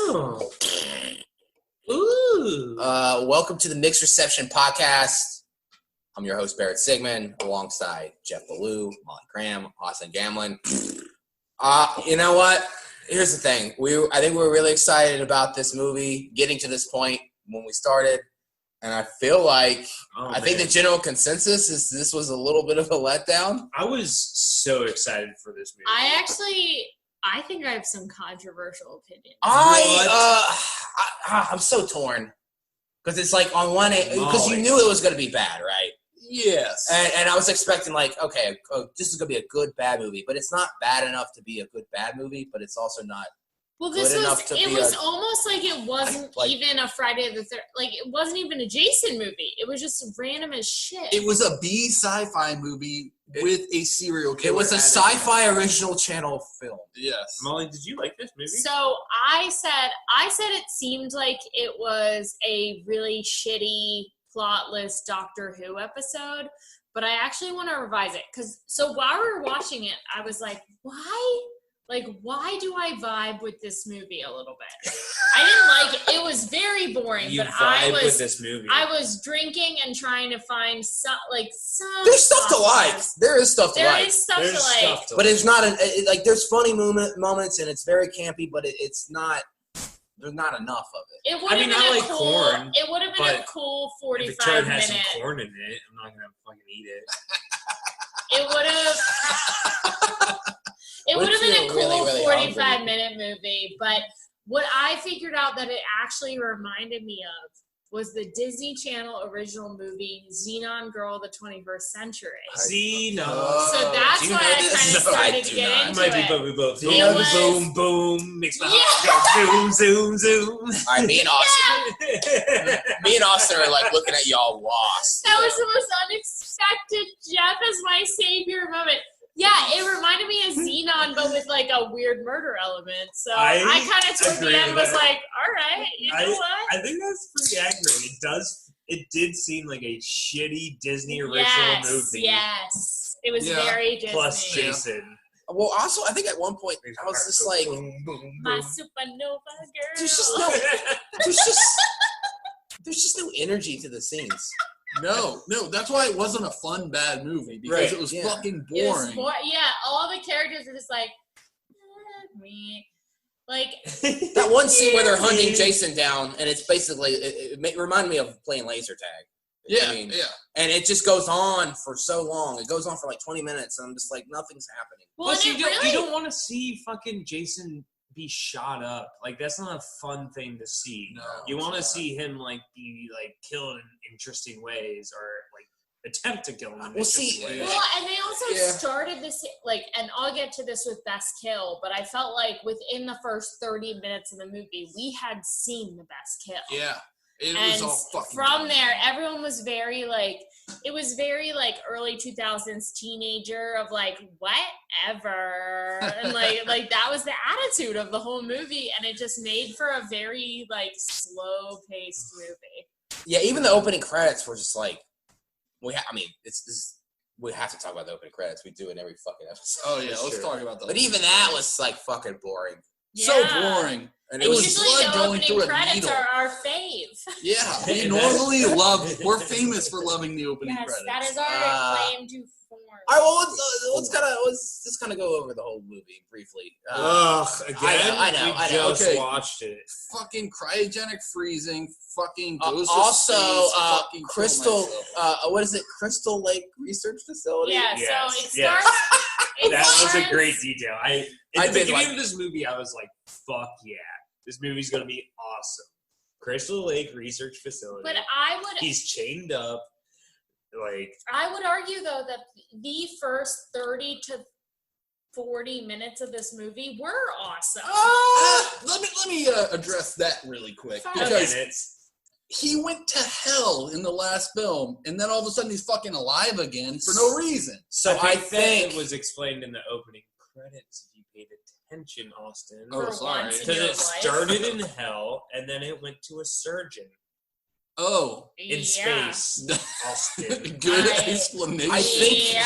Oh. Ooh. Welcome to the Mixed Reception Podcast. I'm your host, Barrett Sigmund, alongside Jeff Ballou, Molly Cram, Austin Gamlin. You know what? Here's the thing. I think we were really excited about this movie, getting to this point when we started. And I feel like, I think the general consensus is this was a little bit of a letdown. I was so excited for this movie. I think I have some controversial opinions. I'm so torn. Because it's like on one end, because you knew it was going to be bad, right? Yes. And I was expecting like, okay, this is going to be a good, bad movie. But it's not bad enough to be a good, bad movie. But it's also not it was almost like it wasn't even a Friday the 13th. Like, it wasn't even a Jason movie. It was just random as shit. It was a B sci-fi movie with a serial killer. It was a sci-fi original channel film. Yes. Molly, did you like this movie? So I said it seemed like it was a really shitty, plotless Doctor Who episode, but I actually want to revise it. So while we were watching it, I was like, why do I vibe with this movie a little bit? I didn't like it. It was very boring, You but vibe with this movie. I was drinking and trying to find some. There's stuff to like. There is stuff to like. There is stuff to like. But it's not there's funny moments and it's very campy, but it's not. There's not enough of it. It would have been like corn. It would have been a cool 45 minutes. If the turd has minute. some corn in it, I'm not gonna fucking eat it. It would have. It would have been a cool 45-minute movie, but what I figured out that it actually reminded me of was the Disney Channel original movie Xenon Girl of the 21st Century. Xenon. So that's why I kind of started to get into it. Boom, boom, mix my zoom, zoom. All right, me and Austin are like looking at y'all lost. That was the most unexpected Jeff as my savior moment. Yeah, it reminded me of Xenon, but with like a weird murder element. So I kind of towards the end was like, all right, you know what? I think that's pretty accurate. It did seem like a shitty Disney original movie. Yes, it was very Disney. Plus Jason. Well, also, I think at one point I was just like, boom, boom, my supernova girl. there's just no energy to the scenes. No, that's why it wasn't a fun, bad movie, because it was fucking boring. All the characters were just like, me. Like that one scene where they're hunting Jason down, and it's basically, it reminded me of playing laser tag. Yeah. And it just goes on for so long. It goes on for like 20 minutes, and I'm just like, nothing's happening. Well, you don't want to see fucking Jason be shot up. Like, that's not a fun thing to see. No, you want to see him like be like killed in interesting ways, or like attempt to kill him in interesting ways. Well, and they also started this and I'll get to this with Best Kill, but I felt like within the first 30 minutes of the movie, we had seen the best kill. Yeah. It was all fucking from there, everyone was very it was very early 2000s teenager of like, whatever. And like that was the attitude of the whole movie. And it just made for a very slow paced movie. Yeah. Even the opening credits were just like, we have to talk about the opening credits. We do it every fucking episode. Oh yeah. Let's talk about that. But even that was fucking boring. Yeah. So boring. And it was usually blood the going through opening a credits needle. are our fave. Yeah, we normally we're famous for loving the opening credits. That is our claim to form. All right, well, let's just kind of go over the whole movie briefly. Again? I know. We just Okay. watched it. Fucking cryogenic freezing. Fucking goes also, to space. Fucking Crystal. What is it? Crystal Lake Research Facility. Yeah. Yes, So it yes. starts. That was a great detail. At the did beginning of this movie, I was like, fuck yeah. This movie's going to be awesome. Crystal Lake Research Facility. But He's chained up. I would argue, though, that the first 30 to 40 minutes of this movie were awesome. Let me address that really quick. Because he went to hell in the last film, and then all of a sudden he's fucking alive again for no reason. So I think it was explained in the opening credits, if you paid attention, Austin. Oh, sorry. Because it started in hell, and then it went to a surgeon. Oh. In space. Austin. Good explanation. I think Yeah.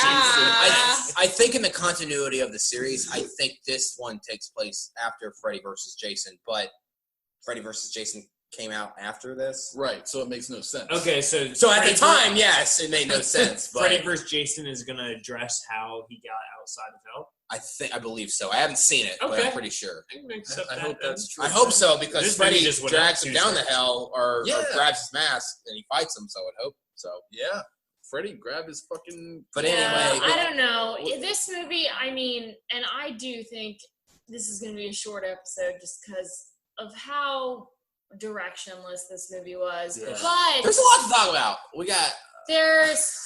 I think in the continuity of the series, I think this one takes place after Freddy versus Jason, but Freddy versus Jason came out after this. Right, so it makes no sense. Okay, so at the time, yes, it made no sense. But Freddy vs. Jason is going to address how he got outside of hell? I believe so. I haven't seen it, but I'm pretty sure. I hope that's true. I hope so, because This Freddy movie just went drags out him too down the soon. hell or grabs his mask and he fights him, so I would hope so. Yeah. Freddy grabbed his fucking... But anyway... I don't know. This movie, I mean, and I do think this is going to be a short episode just because of how directionless this movie was. Yeah. But there's a lot to talk about. We got there's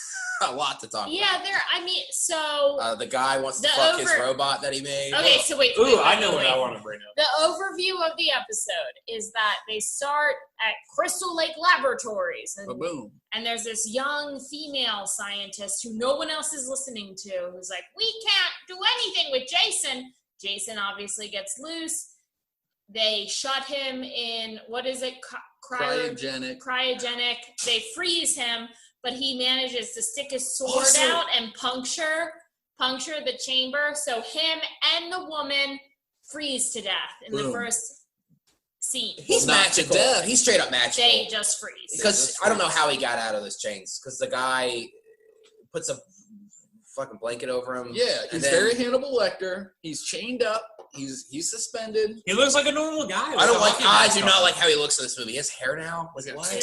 a lot to talk about. Yeah, I mean, so the guy wants to fuck his robot that he made. Okay, so wait. I know what I want to bring up. The overview of the episode is that they start at Crystal Lake Laboratories, and boom. And there's this young female scientist who no one else is listening to, who's like, we can't do anything with Jason. Jason obviously gets loose. They shut him in, what is it? Cryogenic. They freeze him, but he manages to stick his sword out and puncture the chamber. So him and the woman freeze to death in the first scene. He's magical. He's straight up magical. They just freeze. Because I don't know how he got out of those chains. Because the guy puts a fucking blanket over him. Yeah, he's very Hannibal Lecter. He's chained up. He's suspended. He looks like a normal guy. I do not like how he looks in this movie. He has hair now. Hair.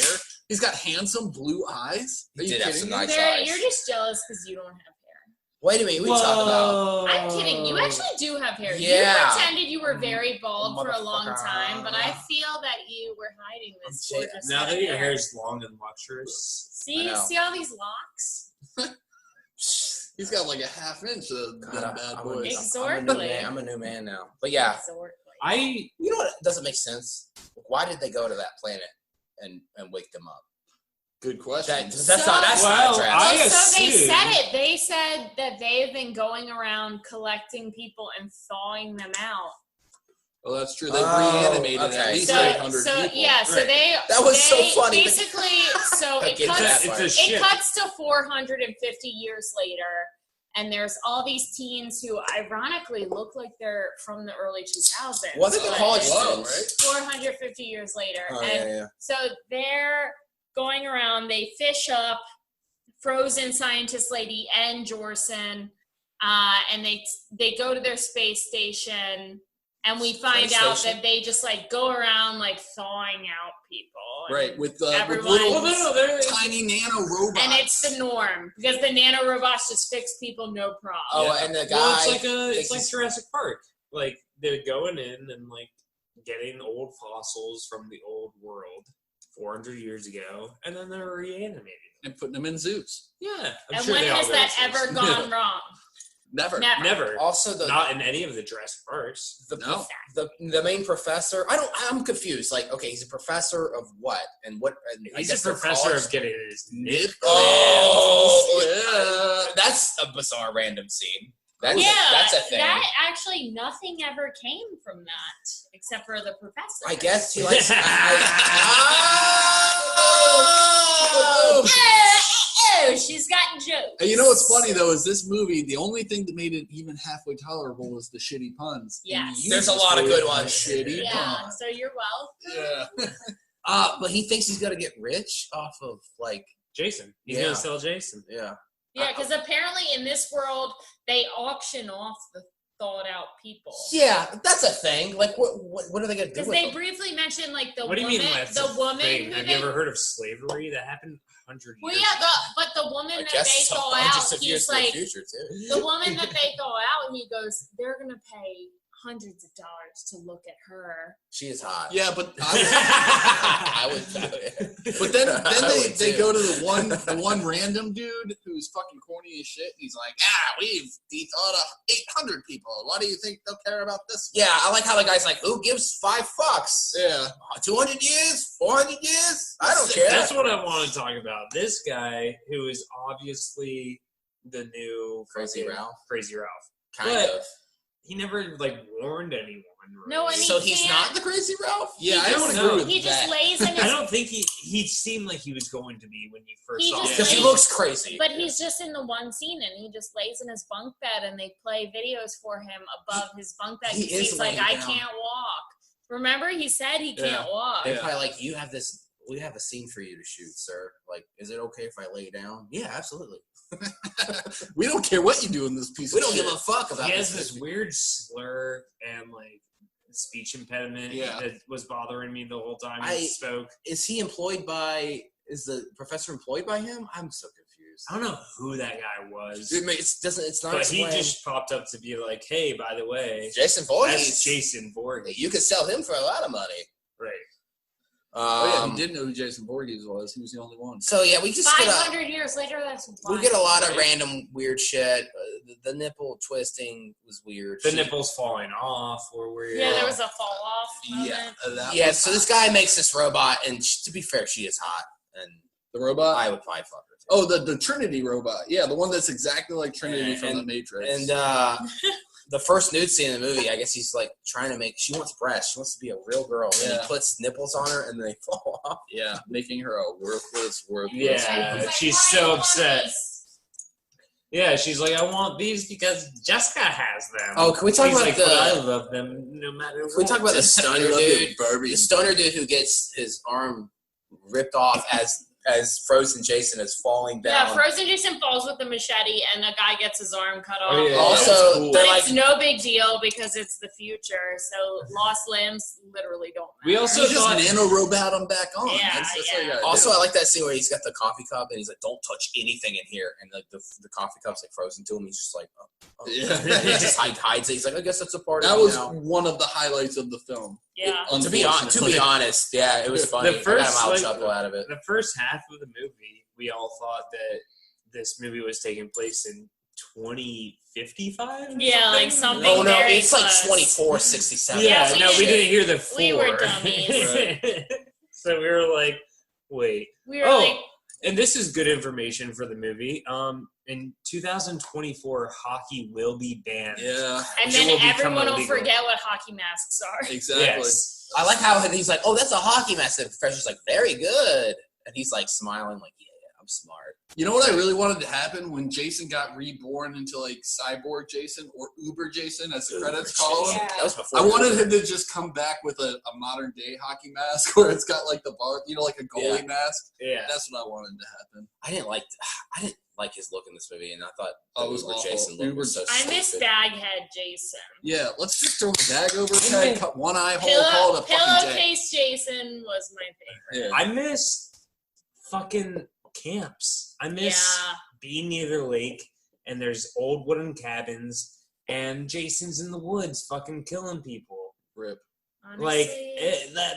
He's got handsome blue eyes. He did have some nice eyes. You're just jealous because you don't have hair. Wait a minute. What are you talking about? I'm kidding. You actually do have hair. Yeah. You pretended you were very bald for a long time, but I feel that you were hiding this gorgeous now that your hair is long and luxurious. See all these locks? He's got like a half inch of bad boys. I'm a new man now. But yeah. You know what doesn't make sense? Why did they go to that planet and wake them up? Good question. That's not drastic. So they said it. They said that they've been going around collecting people and thawing them out. Well, that's true. They reanimated at least 800 people. Yeah, so that was so funny. Basically, so it cuts to 450 years later, and there's all these teens who ironically look like they're from the early 2000s. Wasn't the college students, right? 450 years later. Yeah. So they're going around, they fish up frozen scientist lady and Jorson, and they go to their space station. And we find out that they just like go around like thawing out people. Right, with little tiny nano robots. And it's the norm because the nano robots just fix people no problem. Oh, and the guy. It's like Jurassic Park. Like they're going in and like getting old fossils from the old world 400 years ago, and then they're reanimating and putting them in zoos. Yeah, and when has that ever gone wrong? Never. Also, not in any of the Jurassic Parks. The main professor. I'm confused. Like, okay, he's a professor of what? And what? And he's a professor of getting his nip. Oh, yeah. That's a bizarre random scene. That's a thing. That actually nothing ever came from that except for the professor. I guess he likes. She's got jokes. And you know what's funny though is this movie. The only thing that made it even halfway tolerable was the shitty puns. Yes, there's a lot of good ones. Shitty puns. So you're welcome. Yeah. But he thinks he's gonna get rich off of like Jason. He's gonna sell Jason. Yeah. Yeah, because apparently in this world they auction off the thawed out people. Yeah, that's a thing. Like, what are they gonna do? Because they briefly mentioned like the woman. What do you mean? The woman. Have you ever heard of slavery? That happened 100 years. Well, yeah, but the woman that they thaw out, he's like the woman that they thaw out, and he goes, they're gonna pay hundreds of dollars to look at her. She is hot. Yeah, but I would. But then they go to the one random dude who's fucking corny as shit. And he's like, we've thought of 800 people. Why do you think they'll care about this? Yeah, I like how the guy's like, who gives $5? Yeah, 200 years, 400 years. I don't care. That's what I want to talk about. This guy who is obviously the new Crazy Ralph. Kind of. He never warned anyone. Right? No, so he's not the Crazy Ralph. Yeah, I don't agree with that. He just lays in his. I don't think he seemed like he was going to be when you first saw him. Because he looks crazy. But he's just in the one scene, and he just lays in his bunk bed, and they play videos for him above his bunk bed. He's like, I can't walk. Remember, he said he can't walk. They're probably like, we have a scene for you to shoot, sir. Like, is it okay if I lay down? Yeah, absolutely. We don't care what you do in this piece of shit. We don't give a fuck about He has this weird slur and like speech impediment that was bothering me the whole time he spoke. Is the professor employed by him? I'm so confused. I don't know who that guy was. It's not. But explained. he just popped up to be like, "Hey, by the way, Jason Voorhees. That's Jason Voorhees. You could sell him for a lot of money." Right. He didn't know who Jason Voorhees was. He was the only one. So yeah, we just 500 years later. That's wild. we get a lot of random weird shit. The nipple twisting was weird. The nipples falling off were weird. Yeah, there was a fall off. Yeah. So this guy makes this robot, and to be fair, she is hot. And the robot, I would probably fuck her. Oh, the Trinity robot. Yeah, the one that's exactly like Trinity from the Matrix. And the first nude scene in the movie, I guess he's like trying to make. She wants breasts. She wants to be a real girl. And he puts nipples on her, and they fall off. Yeah, making her a worthless. Yeah, she's so upset. Yeah, she's like, I want these because Jessica has them. Oh, can we talk about but I love them no matter what. Can we talk about the stoner dude? The stoner dude who gets his arm ripped off as Frozen Jason is falling down. Yeah, Frozen Jason falls with the machete, and a guy gets his arm cut off. Oh, yeah, also, cool. But it's no big deal because it's the future, so lost limbs literally don't matter. We also just nano-robot him back on. Yeah, Also, I like that scene where he's got the coffee cup, and he's like, don't touch anything in here. And like the coffee cup's like frozen to him. He's just like, he just hides it. He's like, I guess that's a part of it. That was one of the highlights of the film. Yeah. To be honest, yeah, it was funny. I got a mild chuckle out of it. The first half of the movie, we all thought that this movie was taking place in 2055. Yeah, like something. Oh no, very it's close. like 2467. Yeah, we didn't hear the 4. We were dummies. So we were like, wait. We were like, and this is good information for the movie. In 2024, hockey will be banned. Yeah. and then everyone will forget what hockey masks are. Exactly. Yes. I like how he's like, oh, that's a hockey mask. And the professor's like, very good. And he's like smiling, like, yeah, I'm smart. You know what I really wanted to happen when Jason got reborn into like Cyborg Jason or Uber Jason, as the credits call him? Yeah. That was before. I wanted him to just come back with a modern day hockey mask where it's got like the bar, like a goalie mask. Yeah. That's what I wanted to happen. I didn't like his look in this movie, and I thought it was Uber awful. Jason look was so I miss stupid. Baghead Jason. Yeah, let's just throw a bag over his head, cut one eye hole, call it a fucking day. Pillowcase Jason was my favorite. Yeah. I miss fucking camps. I miss being near the lake, and there's old wooden cabins, and Jason's in the woods fucking killing people. Rip. Honestly. Like,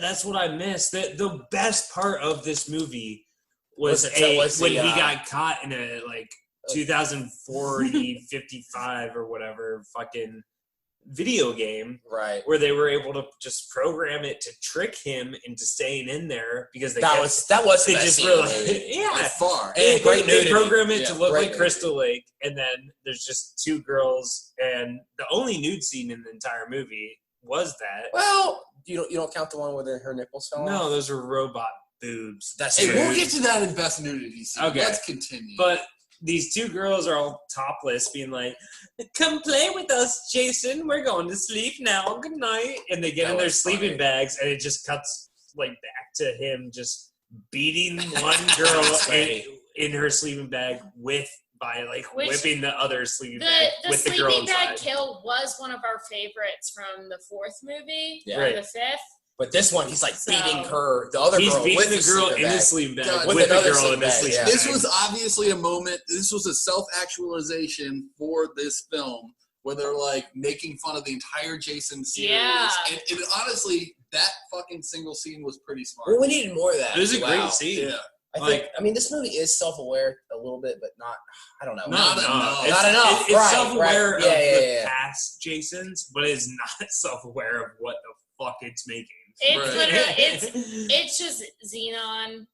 that's what I miss. The best part of this movie was when he got caught in a, like, 2040, 55 or whatever fucking video game, right? Where they were able to just program it to trick him into staying in there because they that was the best scene by far. And they program it to look like Crystal Lake, and then there's just 2 girls, and the only nude scene in the entire movie was that. Well, you don't count the one where her nipples fell off? No, those are robot boobs. That's true. We'll get to that in best nudity scene. Okay. Let's continue. But these 2 girls are all topless, being like, come play with us, Jason. We're going to sleep now. Good night. And they get in their sleeping bags, and it just cuts like back to him just beating one girl in her sleeping bag whipping the other sleeping bag with the girl inside. The sleeping bag kill was one of our favorites from the 4th movie, or the 5th. But this one, he's like beating her, the other girl. He's beating the girl in the sleeping bag with the girl in the sleeping bag. This was obviously a moment. This was a self-actualization for this film where they're like making fun of the entire Jason series. Yeah. And honestly, that fucking single scene was pretty smart. Well, we needed more of that. It was a great scene. Yeah. I mean, this movie is self-aware a little bit, but not. I don't know. Not enough. Not enough. It's self-aware of the past Jasons, but it's not self-aware of what the fuck it's making. It's literally it's just Xenon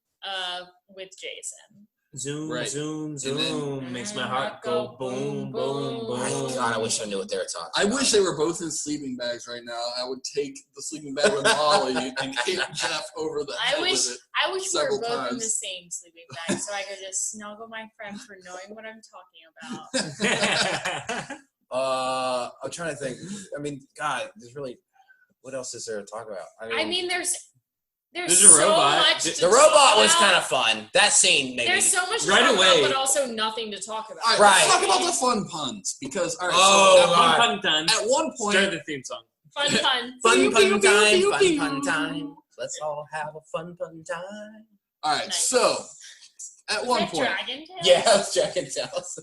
with Jason. Zoom, makes my heart go boom, boom, boom. God, I wish I knew what they were talking about. I wish they were both in sleeping bags right now. I would take the sleeping bag with Molly and hit Jeff over the head with it. I wish we were both in the same sleeping bag so I could just snuggle my friend for knowing what I'm talking about. I'm trying to think. I mean, God, there's really... what else is there to talk about? I mean there's a so robot. much to the robot talk was about. kind of fun. That scene, maybe. There's so much to Right talk away. about, but also nothing to talk about. All right, Right. let's talk about the fun puns because all right. Oh, so God. Fun. at one point, Start the theme song. Fun pun. Fun pun time, pew, fun pew. pun time. Let's all have a fun time. all right. Nice. So at Was one that point, Dragon Tail? Yeah, I was checking Tales.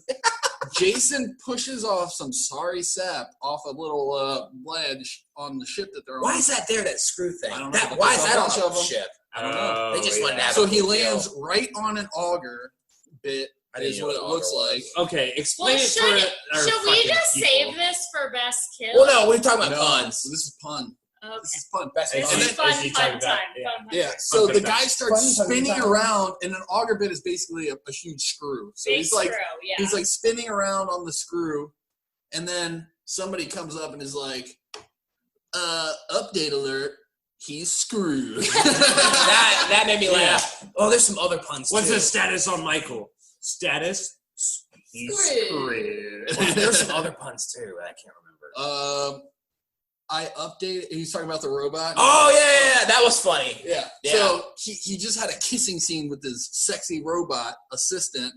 Jason pushes off some sorry sap off a little ledge on the ship that they're on. Why is that there, that screw thing? I don't know, but Why there's is a that on bunch the of 'em. ship? I don't know. They just wanted to have So a he big lands deal. right on an auger bit. I didn't Is know what it what looks auger like. was. Okay, explain Well, it for our should we fucking just people. save this for best kill? Well, no, we're talking about No, puns. This is pun. Okay. This is fun. Best This fun. is then- fun as you talk time. about- yeah. Fun Yeah. time. So Fun the time. guy starts Fun spinning time. around, and an auger bit is basically a huge screw. So Big he's like screw, yeah. he's like spinning around on the screw, and then somebody comes up and is like, update alert, he's screwed. that made me laugh. Oh, there's some other puns What's too. the status on Michael? Status? He's Screwed. screwed. There's some other puns too. I can't remember. I updated. He's talking about the robot. Oh yeah, that was funny. Yeah. Yeah. So he just had a kissing scene with his sexy robot assistant,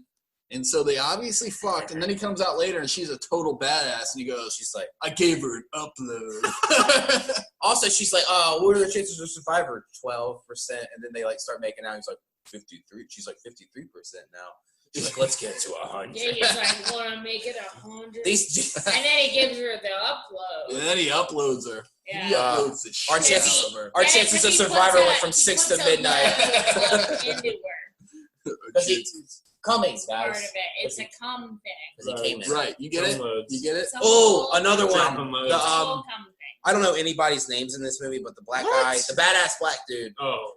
and so they obviously fucked. And then he comes out later, and she's a total badass, and he goes, She's like, "I gave her an upload." also she's like, what are the chances of survivor? 12%, and then they like start making out. He's like 53. She's like 53% now. He's like, let's get to 100. Yeah, he's like, want to make it 100. These And then he gives her the upload. And then he uploads her. Yeah. He uploads the shit our out chances- of her. our And chances of he survivor puts went from he 6 puts to a midnight. love into her. Does he- Coming, Part of guys. it. It's a cum thing. Because he came in. Right, you get it? Downloads. You get it? It's a Oh, whole- another Drop one. 'em The, loads. it's a whole cum thing. I don't know anybody's names in this movie, but the black What? guy, the badass black dude, Oh,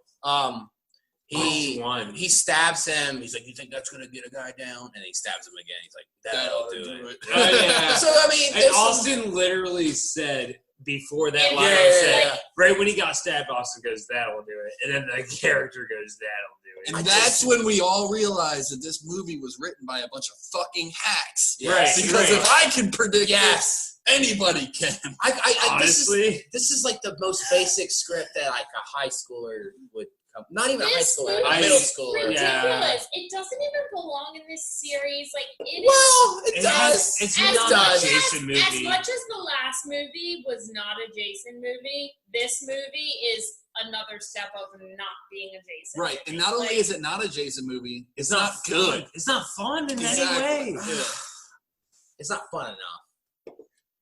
he which one? he stabs him. He's like, "You think that's gonna get a guy down?" And he stabs him again. He's like, "That'll do it." Oh, yeah. So I mean, And there's Austin literally said before that And line, yeah, said, yeah. right when he got stabbed, Austin goes, "That'll do it," and then the character goes, "That'll do it." And that's when we all realized that this movie was written by a bunch of fucking hacks. Right, Because right. if I can predict yes. this, anybody can. Honestly, This is like the most basic script that like a high schooler would come. Not even a high This schooler, movie a middle is schooler. ridiculous. Yeah. It doesn't even belong in this series. Like it is. Well, it has- does. it's As not much a as- Jason movie. As much as the last movie was not a Jason movie, this movie is another step of not being a Jason Right, movie. and not only Like, is it not a Jason movie, it's not fun. good. It's not fun in Exactly. any way. Yeah. It's not fun enough.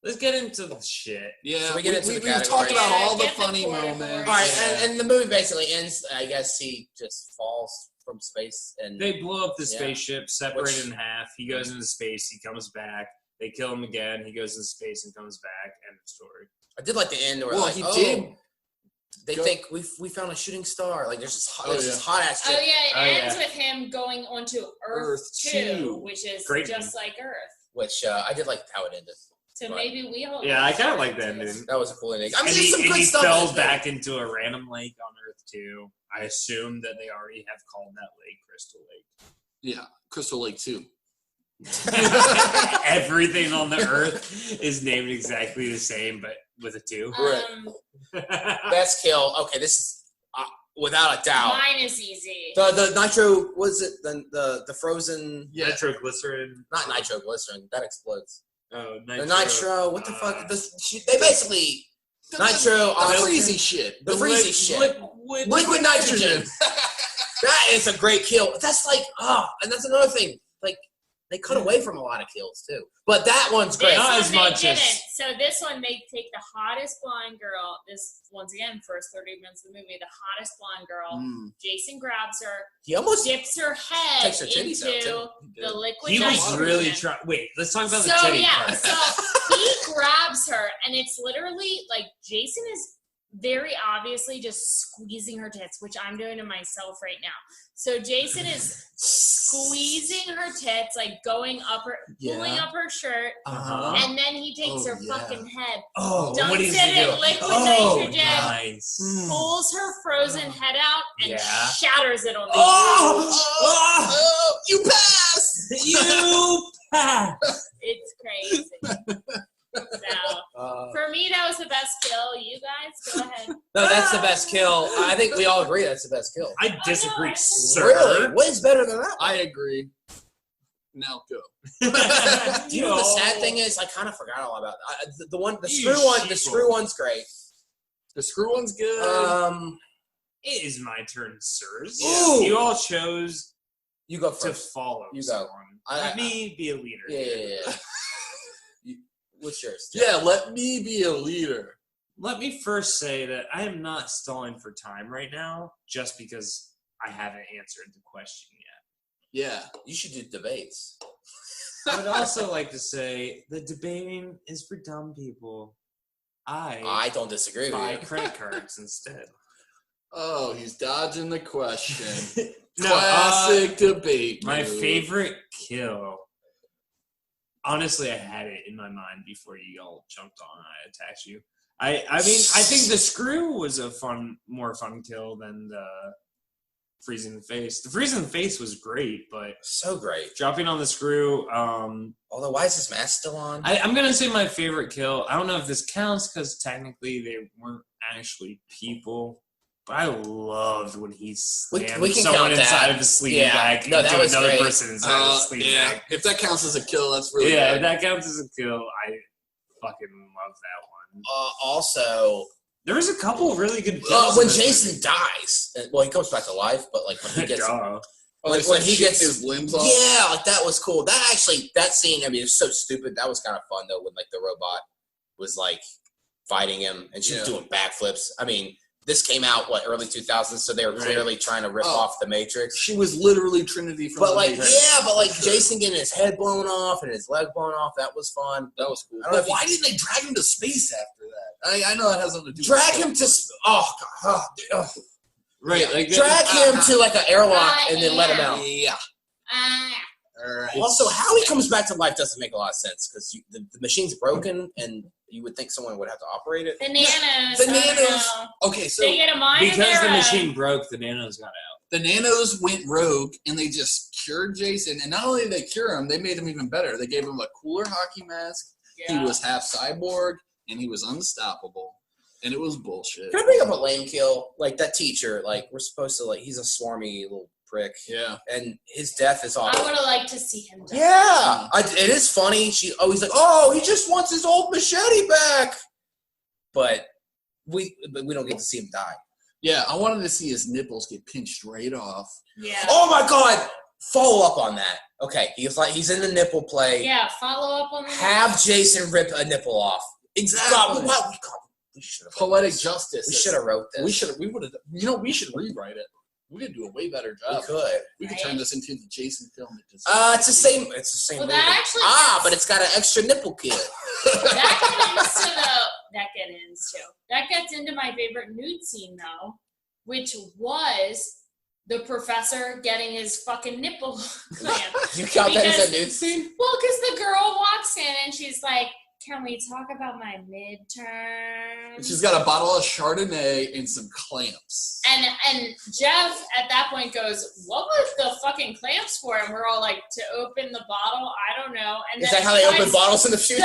Let's get into the shit. Yeah, So we get into the we talked about categories. all the Yeah, get the funny categories. moments. All right, Yeah. and the movie basically ends. I guess he just falls from space, and They blow up the Yeah. spaceship, separate Which- in half. He goes into space. He comes back. They kill him again. He goes into space and comes back. End of story. I did like the end where Well, like, he oh, did They go- think we found a shooting star. Like there's this hot, Oh, there's yeah. this hot ass Oh chick. yeah, it Oh, ends yeah. with him going onto Earth, Earth 2, 2. which is Great just like Earth. Which I did like how it ended. So Right. maybe we all. Yeah, I kind of like that ending. That was a cool ending. I mean, And there's some good he stuff. in fell this movie. back into a random lake on Earth too. I assume that they already have called that lake Crystal Lake. Yeah, Crystal Lake 2. Everything on the Earth is named exactly the same, but with a 2. Best kill. Okay, this is without a doubt. Mine is easy. The nitro was it the frozen? Yeah. Nitroglycerin. Not nitroglycerin. That explodes. Oh, The nitro. What the fuck? They basically nitro. The freezy shit. The freezy shit. Liquid, Liquid nitrogen. That is a great kill. That's like and that's another thing. Like they cut away from a lot of kills too, but that one's great. This Not one as they much didn't. as- So this one they take the hottest blonde girl. This once again first 30 minutes of the movie. The hottest blonde girl. Mm. Jason grabs her, He almost dips her head Takes her titties out, into too. the liquid He was nitrogen. really trying. Wait, let's talk about the So titty yeah, part. so he grabs her, and it's literally like Jason is very obviously just squeezing her tits, which I'm doing to myself right now. So Jason is squeezing her tits, like going up her, pulling up her shirt, Uh-huh. and then he takes Oh, her yeah. fucking head, Oh, dunks what is it he in doing? liquid Oh, nitrogen, nice. pulls her frozen head out, and Yeah. shatters it on the Oh, you pass. You pass. It's crazy. So for me, that was the best kill. You guys, go ahead. No, that's the best kill. I think we all agree that's the best kill. I disagree, sir. Really? What is better than that? I agree. Now go. Do you know what the sad thing is? I kind of forgot all about that. The screw one's great. The screw one's good. It is my turn, sirs. Ooh. You all chose You go to first. follow You go. someone. Let me be a leader. Yeah. What's yours? Yeah, let me be a leader. Let me first say that I am not stalling for time right now just because I haven't answered the question yet. Yeah. You should do debates. I would also like to say that debating is for dumb people. I don't disagree with buy you. credit cards instead. Oh, he's dodging the question. No, Classic debate. My move. favorite kill. Honestly, I had it in my mind before you all jumped on. I attacked you. I mean, I think the screw was a more fun kill than the freezing the face. The freezing the face was great, but So great. dropping on the screw. Although, why is this mask still on? I'm gonna say my favorite kill. I don't know if this counts because technically they weren't actually people. But I loved when he slammed we can someone count that. inside of a sleeping bag No, that into was another great. person inside of a sleeping bag. If that counts as a kill, that's really Yeah, good. if that counts as a kill. I fucking love that one. Also, There was a couple really good kills. when in this Jason movie. dies, well, he comes back to life, but like when he gets, Duh. when he gets his limbs off. yeah, like that was cool. That scene, I mean, it was so stupid. That was kind of fun though, when like the robot was like fighting him and she was doing backflips. I mean, this came out early 2000s, so they were clearly trying to rip off the Matrix. She was literally Trinity from But the like, Matrix. but like Jason getting his head blown off and his leg blown off, that was fun. That was cool. I don't know But if why didn't they drag him to space after that? I know that has nothing to do with Drag it. him to Right, like drag him to like an airlock and then let him out. Yeah. All right. Also, how he comes back to life doesn't make a lot of sense because the machine's broken and you would think someone would have to operate it. The nanos. The I don't nanos. know. Okay, so They get a mind of because their the own. machine broke, the nanos got out. the nanos went rogue and they just cured Jason. And not only did they cure him, they made him even better. They gave him a cooler hockey mask. Yeah. He was half cyborg and he was unstoppable. And it was bullshit. Can I bring up a lame kill? Like that teacher, like we're supposed to he's a swarmy little prick. Yeah. And his death is I awful. would have liked to see him die. Yeah. It is funny. He's like, oh, he just wants his old machete back. But we don't get to see him die. Yeah, I wanted to see his nipples get pinched right off. Yeah. Oh my God. Follow up on that. Okay. He's in the nipple play. Yeah, follow up on that. Have Jason rip a nipple off. Exactly. We should have Poetic justice. We should have wrote this. We would have. We should rewrite it. We could do a way better We job. could. We could turn this into the Jason film. It's the same. It's the same. Well, movie. that actually but it's got an extra nipple kit. That gets into my favorite nude scene though, which was the professor getting his fucking nipple clamped. You count that as a nude scene? Well, because the girl walks in and she's like, "Can we talk about my midterm?" She's got a bottle of Chardonnay and some clamps. And Jeff at that point goes, "What was the fucking clamps for?" And we're all like, "To open the bottle? I don't know." And Is then that how they open bottles in the future?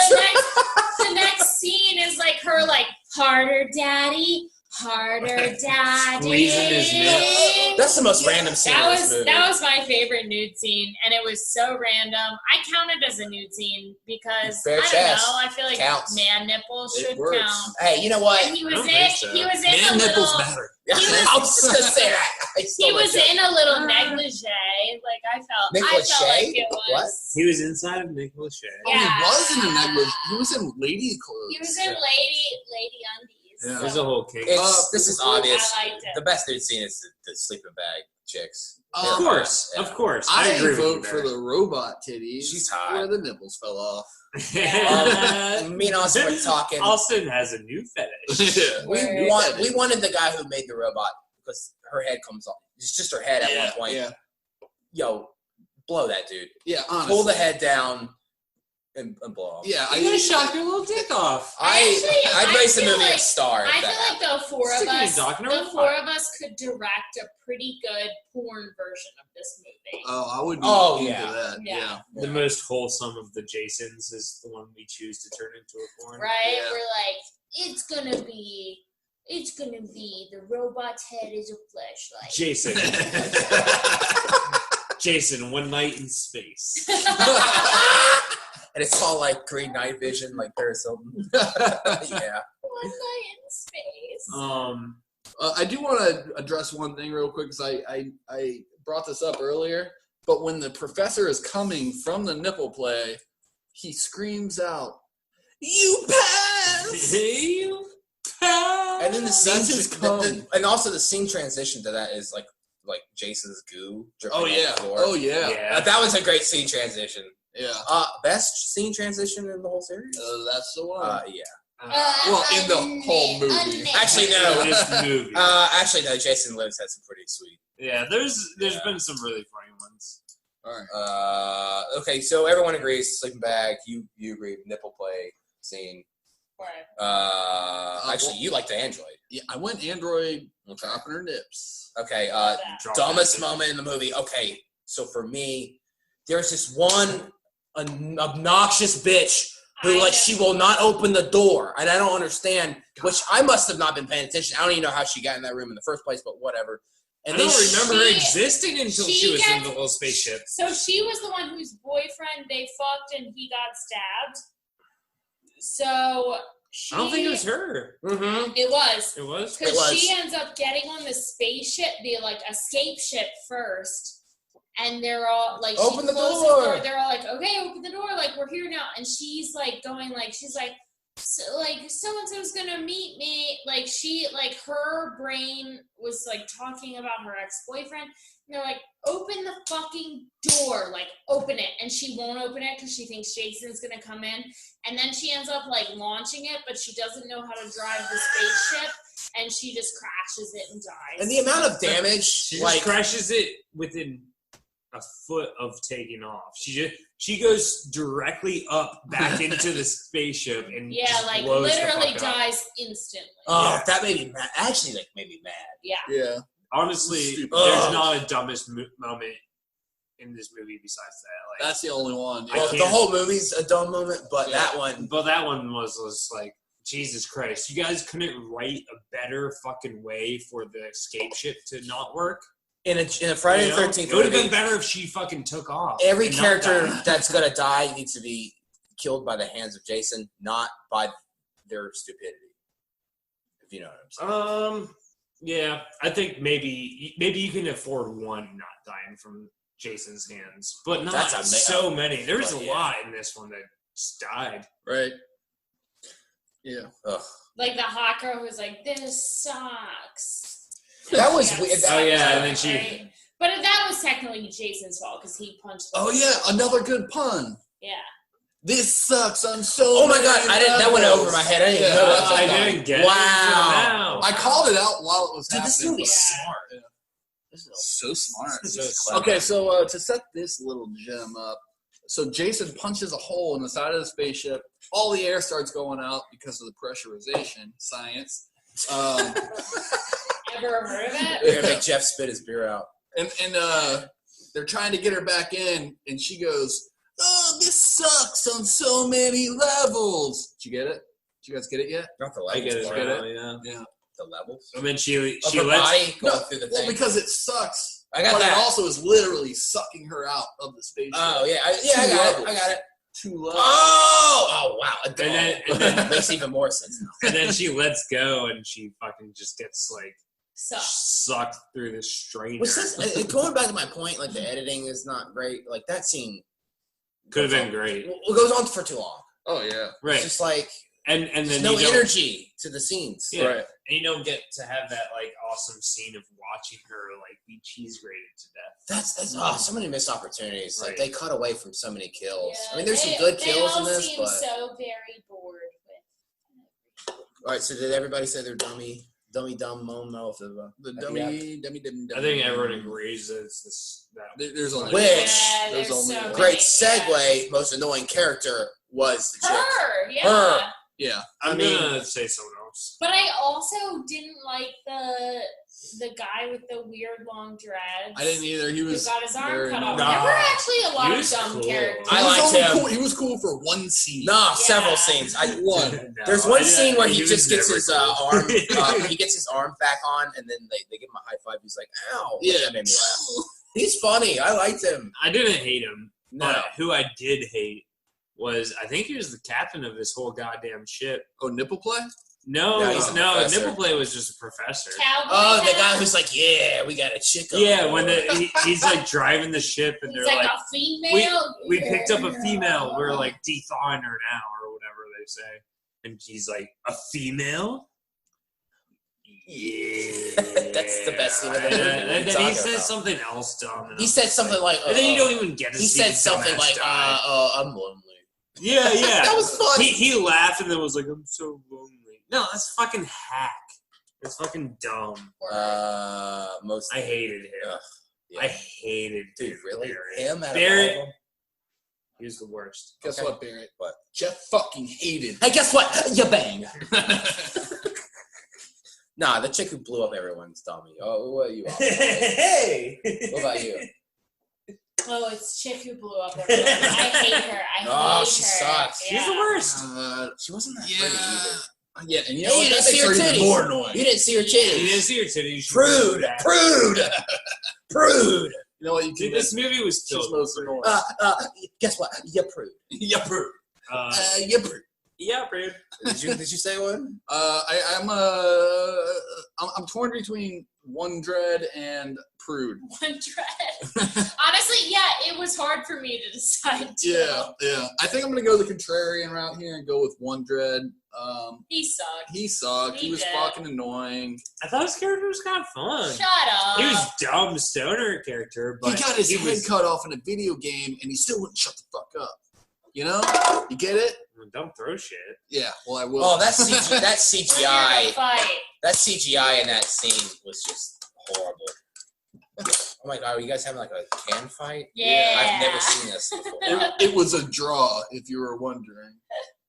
The next scene is like her like, "Harder, daddy. Harder, daddy." Squeezing his nip. That's the most random scene in this movie. That was my favorite nude scene, and it was so random. I count it as a nude scene because Bare I don't chest. know. I feel like Counts. man nipples It should works. count. Hey, you know what? And he was I don't in. think so. He was in Man a nipples little. matter. I was just gonna say that. He was in a little negligee. Like I felt like Negligee? it was. What? He was inside of Nick Lachey. Oh, Yeah. he was in a negligee. He was in lady clothes. He was in lady undies. Yeah. There's a whole cake. This is obvious. I liked it. The best nude scene is the sleeping bag chicks. Of course. I I agree vote with for you the robot titties. She's hot. Where the nipples fell off. there. Me and Austin were talking. Austin has a new fetish. Yeah. We wanted the guy who made the robot because her head comes off. It's just her head at one point. Yeah. Yo, blow that dude. Yeah, honestly. Pull the head down. and blow off. Yeah, I'm gonna shock your little dick off. I'd race the feel movie like- a star. I feel like the four of us could direct a pretty good porn version of this movie. Oh, I would be into that. Yeah. The most wholesome of the Jasons is the one we choose to turn into a porn. Right? Yeah. We're like, it's gonna be the robot's head is a fleshlight. Jason. Jason, one night in space. And it's all like green night vision, like Paris Hilton. Yeah. One night in space. I do want to address one thing real quick because I brought this up earlier. But when the professor is coming from the nipple play, he screams out, "You pass!" You And then the That's his scene, cum. and also the scene transition to that is like Jason's goo dripping Oh on yeah. the floor. Oh yeah. Yeah. That was a great scene transition. Yeah. Best scene transition in the whole series. That's the one. Yeah. Well, in the whole movie. Actually, no. This movie. Actually, no. Jason Lives had some pretty sweet. Yeah, there's been some really funny ones. All right. Okay, so everyone agrees. Sleeping bag. You agree. Nipple play scene. Right. Actually, you like the android. Yeah, I went Android dropping her nips. Okay. Drop Dumbest that. moment in the movie. Okay, so for me, there's this one obnoxious bitch who she will not open the door, and I don't understand. Which I must have not been paying attention. I don't even know how she got in that room in the first place, but whatever. And I don't remember her she- existing until she was in the little spaceship. So she was the one whose boyfriend they fucked and he got stabbed. So she. I don't think it was her. Mm-hmm. It was. It was? It Because was. she ends up getting on the spaceship, the escape ship first, and they're all like, Open she the closes door. They're all like, okay, open the door, like we're here now, and she's like going she's like, so and so's gonna meet me, her brain was talking about her ex-boyfriend, and they're like, open the fucking door, open it, and she won't open it because she thinks Jason's gonna come in. And then she ends up launching it, but she doesn't know how to drive the spaceship, and she just crashes it and dies. And the amount of damage, She just crashes it within a foot of taking off. She goes directly up back into the spaceship and just blows literally the fuck up. dies instantly. Oh, Yeah. that made me mad. Actually, made me mad. Yeah. Yeah. Honestly, Stupid. there's not a dumbest moment in this movie besides that. That's the only one. I Well, can't- the whole movie's a dumb moment, but Yeah. that one. But that one was like, Jesus Christ, you guys couldn't write a better fucking way for the escape ship to not work? In a Friday You the know? 13th It would have movie, been better if she fucking took off. every and not character died. that's going to die needs to be killed by the hands of Jason, not by their stupidity. If you know what I'm saying. Yeah, I think maybe you can afford one not dying from Jason's hands, but not That's so many. There's but a yeah. lot in this one that just died. Right. Yeah. Ugh. The hot girl who's like, this sucks. That was Yeah, weird. Oh, yeah, and then sucks, she- right? But that was technically Jason's fault because he punched the Oh yeah, another good pun. Yeah. This sucks on so. Oh my many god, that went levels. over my head. I didn't Yeah, know that's that. I fine. didn't get it. Wow. until I called it out while it was Dude, this happening. movie's Yeah. smart. Yeah. This is So smart. So smart. Okay, so to set this little gem up, so Jason punches a hole in the side of the spaceship. All the air starts going out because of the pressurization. Science. Ever heard of it? We're gonna make Jeff spit his beer out. And they're trying to get her back in, and she goes, "Oh, this sucks on so many levels." Did you get it? Did you guys get it yet? Not the I levels. get it. part. Get it? Now, yeah. Yeah. The levels. And then she Of her lets body going No, through the well, thing. because it sucks. I got but that. it also is literally sucking her out of the spaceship. Oh yeah, I Two got it. levels. I got it. 2 levels. Oh wow. and then Makes even more sense now. and then she lets go and she fucking just gets Sucks. sucked through the strainer. Which is, going back to my point, the editing is not great. That scene Could have been great. It goes on for too long. Oh yeah. Right. It's just And there's then no you don't, energy to the scenes. Yeah. Right. and you don't get to have that awesome scene of watching her be cheese grated to death. That's so many missed opportunities. Right. They cut away from so many kills. Yeah, I mean, there's some good kills in They all this, seem but so very bored with. all right. So did everybody say their dumb moment? The Yeah. dummy. I think everyone agrees that it's this. That There's only Which- Yeah, there's there's only so one. many. Great segue. Most annoying character. was the chick. Her, yeah. Her. Yeah. I'm gonna say someone else. But I also didn't like the guy with the weird long dreads. I didn't either. He was who got his arm very cut off. Nah. There were actually a lot He of was dumb cool. characters. I liked him. He was cool for one scene. No, Yeah. several scenes. One. No, There's one I- scene where he was just gets never his cool. arm. He gets his arm back on, and then they give him a high five. He's like, "Ow!" Yeah. That made me laugh. He's funny. I liked him. I didn't hate him. No. But who I did hate was, I think he was the captain of this whole goddamn ship. Oh, nipple play? No, he's a professor. Nipple Play was just a professor. Cowboy Oh, the hat. guy who's like, "Yeah, we got a chick." on Yeah, board." when he's like driving the ship and He's they're like like, a female. we picked up a female. We're like de-thawing her now, or whatever they say. And he's like, a female? Yeah. That's the best scene of the movie. What are you And then he talking says about? something else dumb. And He said something like, and then you don't even get to he see said the something dumbass like, die. I'm lonely. Yeah, yeah. That was funny. He laughed and then was like, I'm so lonely. No, that's fucking hack. That's fucking dumb. Most. I hated him. Ugh, yeah. I hated Dude, really? Barrett. Him out of Barrett- all of them? He was the worst. Guess Okay. what, Barrett? What? Jeff fucking hated. Hey, guess what? You bang. Nah, the chick who blew up everyone's dummy. Oh, what are you? Hey! What about you? Oh, it's chick who blew up everyone. I hate her. I Oh, hate she her. sucks. She's the worst. She wasn't that Yeah. pretty either. Yeah, and you Hey, know you what? didn't That see makes her her even titties. more annoying. You didn't see her You titties. didn't see her titties. You should Prude. do that. Prude. Prude. You know what? You Dude, can this movie was She's killed. most annoying. Guess what? You prude. You prude. You prude. Yeah, Prude. Did you say one? I'm torn between One Dread and Prude. One dread. Honestly, yeah, it was hard for me to decide. Too. Yeah. I think I'm gonna go the contrarian route here and go with One Dread. He sucked. He sucked. He He was did. fucking annoying. I thought his character was kind of fun. Shut up. He was dumb stoner character, but He got his he head was cut off in a video game, and he still wouldn't shut the fuck up. You know? You get it? don't throw shit. Yeah. Well, I will. Oh, that When you're in a CGI. fight. That CGI in that scene was just horrible. Oh my god, are you guys having like a can fight? Yeah. I've never seen this before. it was a draw, if you were wondering.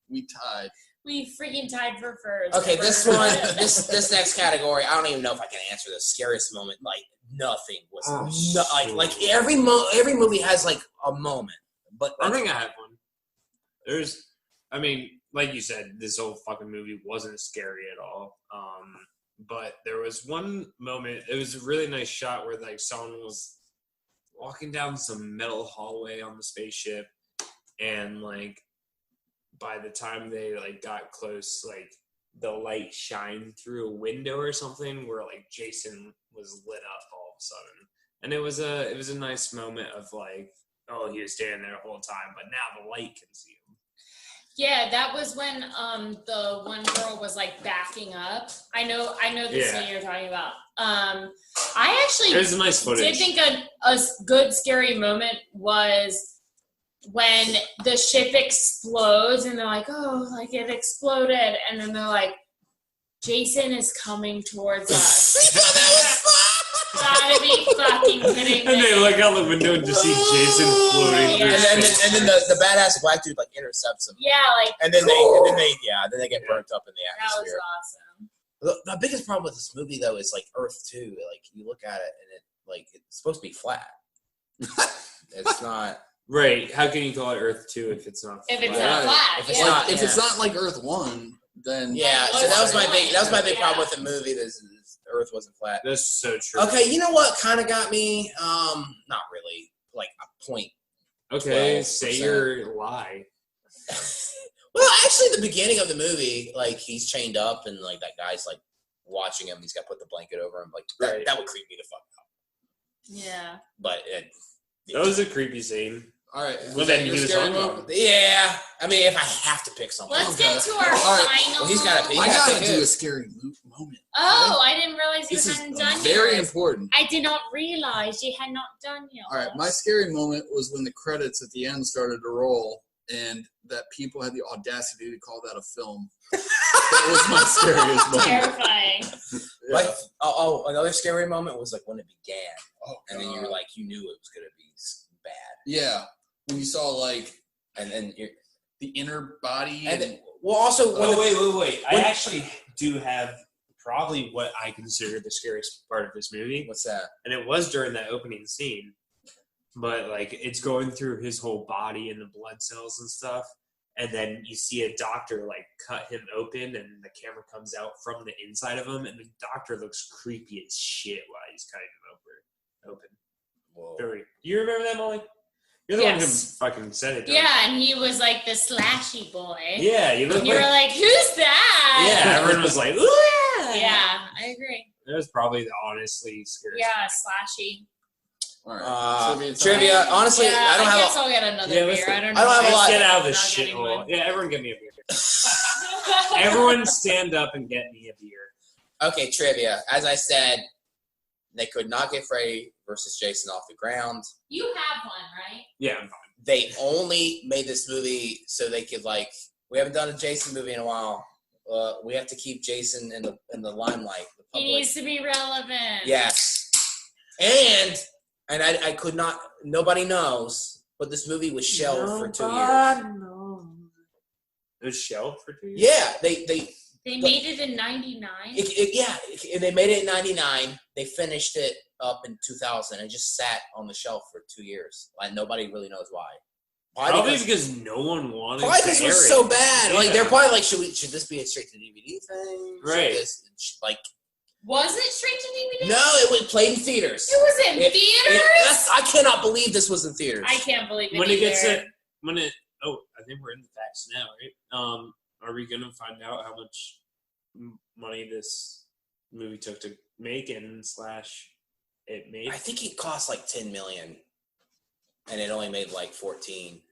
We tied. We freaking tied for first. Okay, this one, this next category, I don't even know if I can answer the scariest moment. Like nothing was like every movie has like a moment, but I think I have one. I mean, like you said, this whole fucking movie wasn't scary at all. But there was one moment. It was a really nice shot where like someone was walking down some metal hallway on the spaceship, and like by the time they like got close, like the light shined through a window or something, where like Jason was lit up all of a sudden, and it was a nice moment of like, oh, he was standing there the whole time, but now the light can see him. Yeah, that was when the one girl was like backing up. I know the scene you're talking about. I actually There's nice footage. did think a good scary moment was when the ship explodes and they're like, oh, like it exploded, and then they're like, Jason is coming towards us. Gotta be fucking kidding me. And they look out the window and just see Jason floating through Yeah. space. and then the badass black dude like intercepts him, Yeah, like and then they get burnt up in the that was atmosphere. awesome. The biggest problem with this movie though is like Earth 2. Like you look at it and it like it's supposed to be flat. It's not. Right. How can you call it Earth 2 if it's not If it's flat? not flat, If it's yeah. not- If it's not like Earth 1, then Yeah, so that was my big problem with the movie. This Earth wasn't flat. That's so true. Okay, you know what kind of got me? Not really. Like a point. Okay, 12%. say your lie. Well, actually, the beginning of the movie, like he's chained up and like that guy's like watching him. He's got to put the blanket over him. Like Right. that would creep me the fuck out. Yeah. But That was a creepy scene. all right. Well, Was then that you your was scary on moment? yeah, I mean, if I have to pick something, Let's Okay. get to our All right. final. Well, he's gotta pick. I Yeah, gotta pick do it. a scary moment. Oh, I didn't realize you This is hadn't done very yours. important. I did not realize you had not done yours. All right, my scary moment was when the credits at the end started to roll, and that people had the audacity to call that a film. That was my scariest moment. Terrifying. Yeah. Like, another scary moment was like when it began, Oh, and then you were like, you knew it was gonna be bad, yeah, when you saw like and then you're. the inner body. Well, also... Wait. I actually do have probably what I consider the scariest part of this movie. What's that? And it was during that opening scene. But, like, it's going through his whole body and the blood cells and stuff. And then you see a doctor, like, cut him open, and the camera comes out from the inside of him, and the doctor looks creepy as shit while he's cutting him open. Whoa. Do you remember that, Molly? You're the one who fucking said it. Yeah, and he was like the slashy boy. Yeah, you were like, who's that? Yeah, everyone was like, ooh. Yeah, I agree. That was probably the honestly scariest. Yeah, slashy. All right. Trivia. Honestly, I don't have. I guess I'll get another beer. I don't know. I don't have a lot. Get out of this shithole. Yeah, everyone get me a beer. Everyone stand up and get me a beer. Okay, trivia. As I said, they could not get Freddy versus Jason off the ground. You have one, right? Yeah, I'm fine. They only made this movie so they could we haven't done a Jason movie in a while. We have to keep Jason in the limelight. The public. He needs to be relevant. Yes, and I could not. Nobody knows, but this movie was shelved for 2 years. No. It was shelved for 2 years. Yeah, They made it in 99? And they made it in 99. They finished it up in 2000 and just sat on the shelf for 2 years. Like, nobody really knows why. Probably because no one wanted probably to because it air was it. so bad. Yeah. Like, they're probably like, should this be a straight-to-DVD thing? Right. Was it straight to DVD? No, it was played in theaters. It was in theaters? I cannot believe this was in theaters. I can't believe it When either. it gets it, I think we're in the facts now, right? Are we gonna find out how much money this movie took to make and / it made? I think it cost like $10 million, and it only made like 14.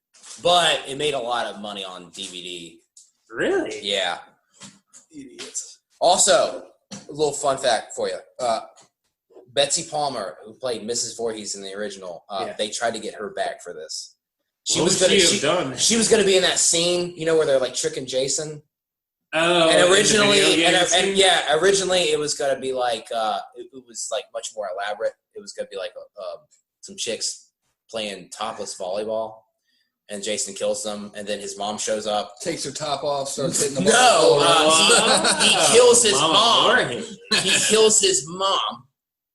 But it made a lot of money on DVD. Really? Yeah. Idiots. Also, a little fun fact for you. Betsy Palmer, who played Mrs. Voorhees in the original, they tried to get her back for this. She was going to be in that scene, where they're like tricking Jason. Oh, and originally, originally it was going to be like it was like much more elaborate. It was going to be like some chicks playing topless volleyball, and Jason kills them, and then his mom shows up, takes her top off, starts hitting them. He kills his mom. He kills his mom,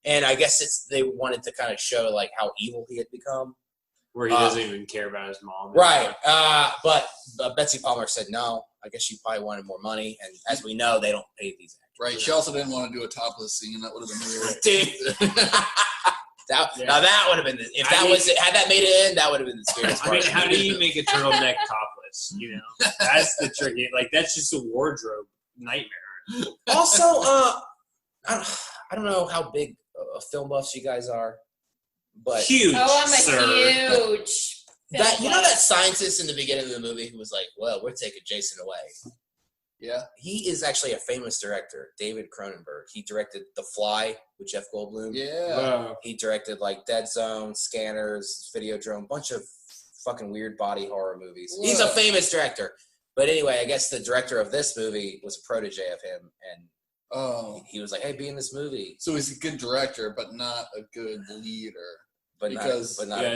and I guess they wanted to kind of show like how evil he had become. Where he doesn't even care about his mom. Right. But Betsy Palmer said no. I guess she probably wanted more money. And as we know, they don't pay these actors. Right. She also didn't want to do a topless scene. That would have been weird. Dude. Now that would have been had that made it in, that would have been the scariest part. I mean, how do you make a turtleneck topless? That's the tricky. Like, that's just a wardrobe nightmare. Also, I don't know how big film buffs you guys are. But huge. Oh, I'm a huge. That that scientist in the beginning of the movie who was like, "Well, we're taking Jason away." Yeah, he is actually a famous director, David Cronenberg. He directed The Fly with Jeff Goldblum. Yeah, wow. He directed like Dead Zone, Scanners, Videodrome, bunch of fucking weird body horror movies. Whoa. He's a famous director. But anyway, I guess the director of this movie was a protege of him, and he was like, "Hey, be in this movie." So he's a good director, but not a good leader. It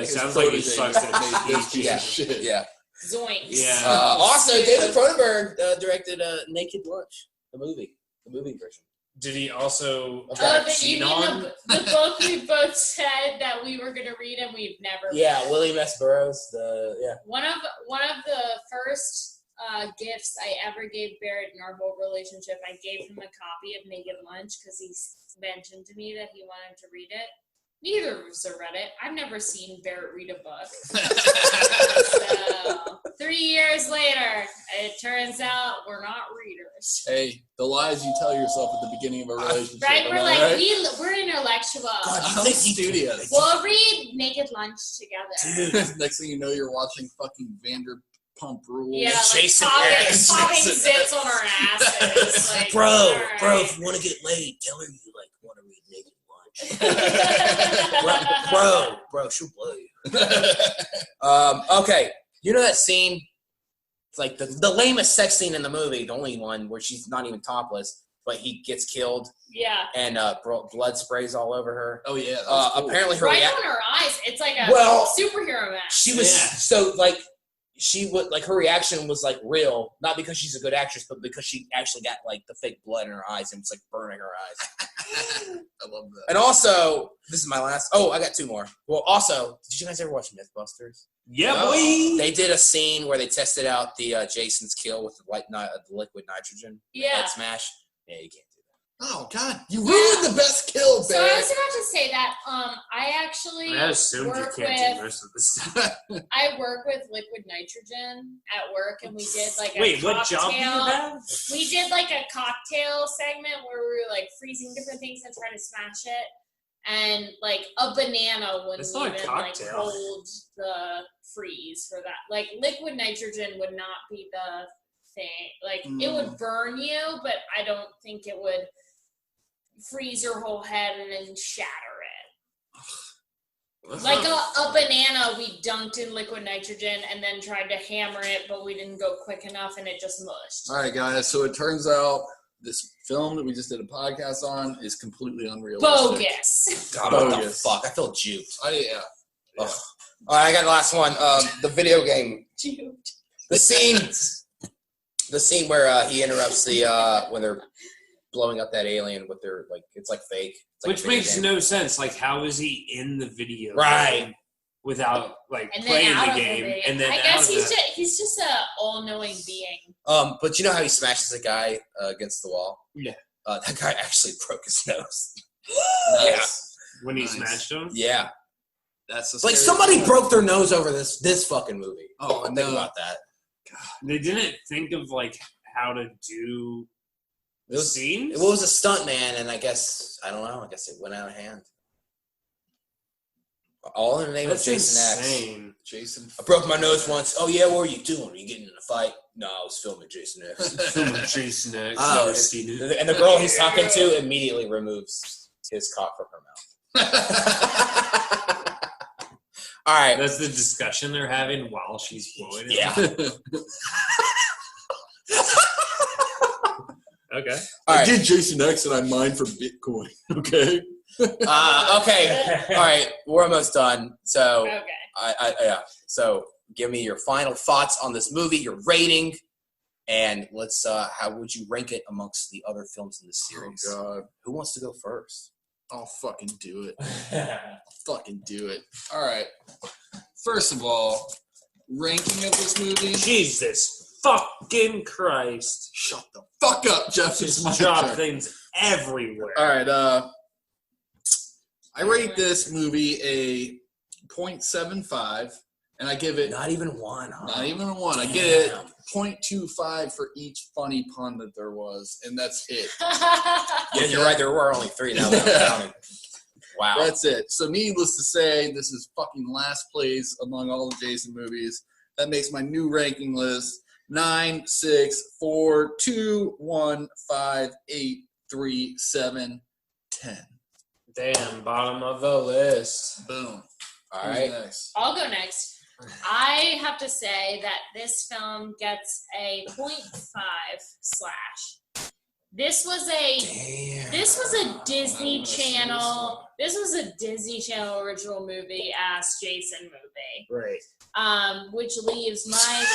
sounds like he sucks at shit. Yeah. Zoinks. Yeah. Also, David Cronenberg directed Naked Lunch, the movie version. Did he also? The book we both said that we were going to read and we've never. Yeah, read. William S. Burroughs. One of the first gifts I ever gave Barrett in our whole relationship, I gave him a copy of Naked Lunch because he mentioned to me that he wanted to read it. Neither of us have read it. I've never seen Barrett read a book. So, 3 years later, it turns out we're not readers. Hey, the lies you tell yourself at the beginning of a relationship. Right? We're like, we're intellectual. God, I'm studious. We'll read Naked Lunch together. Dude, next thing you know, you're watching fucking Vanderpump Rules. Yeah, like popping zits on our asses. Like, bro, if you want to get laid, tell her you want to read Naked bro, she'll blow you. Okay, that scene? It's like the lamest sex scene in the movie, the only one where she's not even topless, but he gets killed. Yeah. And blood sprays all over her. Oh yeah. Cool. Apparently, right on her eyes. It's like a superhero match. She was she would like her reaction was like real, not because she's a good actress, but because she actually got like the fake blood in her eyes and it's like burning her eyes. I love that. And also, this is my last. Oh, I got two more. Well, also, did you guys ever watch MythBusters? Yeah, No. boy. They did a scene where they tested out the Jason's kill with the liquid nitrogen. Yeah. Head smash. Yeah, you can't do that. Oh God, you ruined the best kill, So I Barrett. was about to say that I actually I assumed you work can't do with most of this stuff. I work with liquid nitrogen at work, and we did like a Wait, cocktail. what job do you have? We did like a cocktail segment where we were like freezing different things and trying to smash it, and like a banana wouldn't That's not a even like cocktail. hold the freeze for that. Like liquid nitrogen would not be the thing. Like it would burn you, but I don't think it would freeze your whole head and then shatter it. Like a banana, we dunked in liquid nitrogen and then tried to hammer it, but we didn't go quick enough and it just mushed. All right, guys. So it turns out this film that we just did a podcast on is completely unrealistic. Bogus. God, what the Bogus. fuck? I feel duped. Yeah. Ugh. All right, I got the last one. The video game. The scene where he interrupts the when they're blowing up that alien with their like it's like fake. It's like Which a video makes game. no sense. Like, how is he in the video Right. game without like And playing then out the of the game? video. And then I out guess of he's just a all-knowing being. But you know how he smashes a guy against the wall? Yeah. That guy actually broke his nose. Nice. when he Nice. smashed him. Yeah. That's the Like scary somebody part. broke their nose over this fucking movie. Oh, Think no. about that. They didn't think of like how to do It was, scenes. it was a stunt man, and I guess I don't know. I guess it went out of hand. All in the name That's of Jason X. insane. Jason. I broke my nose once. Oh yeah, what were you doing? Were you getting in a fight? No, I was filming Jason X. Film with Jason X. Oh, Never seen it. And the girl he's talking to immediately removes his cock from her mouth. All right. That's the discussion they're having while she's blowing it. Yeah. Okay. All I right. did Jason X and I mined for Bitcoin. Okay. Okay. All right. We're almost done. So, Okay. yeah. So, give me your final thoughts on this movie, your rating, and let's. How would you rank it amongst the other films in the series? Oh God. Who wants to go first? I'll fucking do it. Fucking do it. All right. First of all, ranking of this movie. Jesus fucking Christ. Shut the fuck up, Jeff. It's my Just drop turn. things everywhere. All right. I rate this movie a 0.75, and I give it Not even one. Huh? not even a 1. I give it Damn. 0.25 for each funny pun that there was, and that's it. Yeah, you're right. There were only 3 now. That I'm counting. Wow. That's it. So needless to say, this is fucking last place among all the Jason movies. That makes my new ranking list 9, 6, 4, 2, 1, 5, 8, 3, 7, 10. Damn, bottom of the list. Boom. All Who's right. next? I'll go next. I have to say that this film gets a 0.5 slash. This was a Disney Channel. This was a Disney Channel original movie ass Jason movie. Right. Which leaves my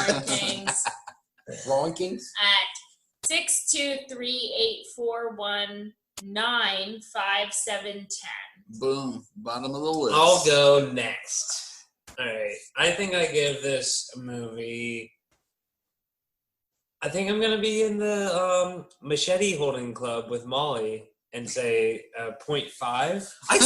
final rankings Rankings? at 6, 2, 3, 8, 4, 1, 9, 5, 7, 10. Boom. Bottom of the list. I'll go next. Alright. I think I give this movie. I think I'm going to be in the machete holding club with Molly and say 0.5. I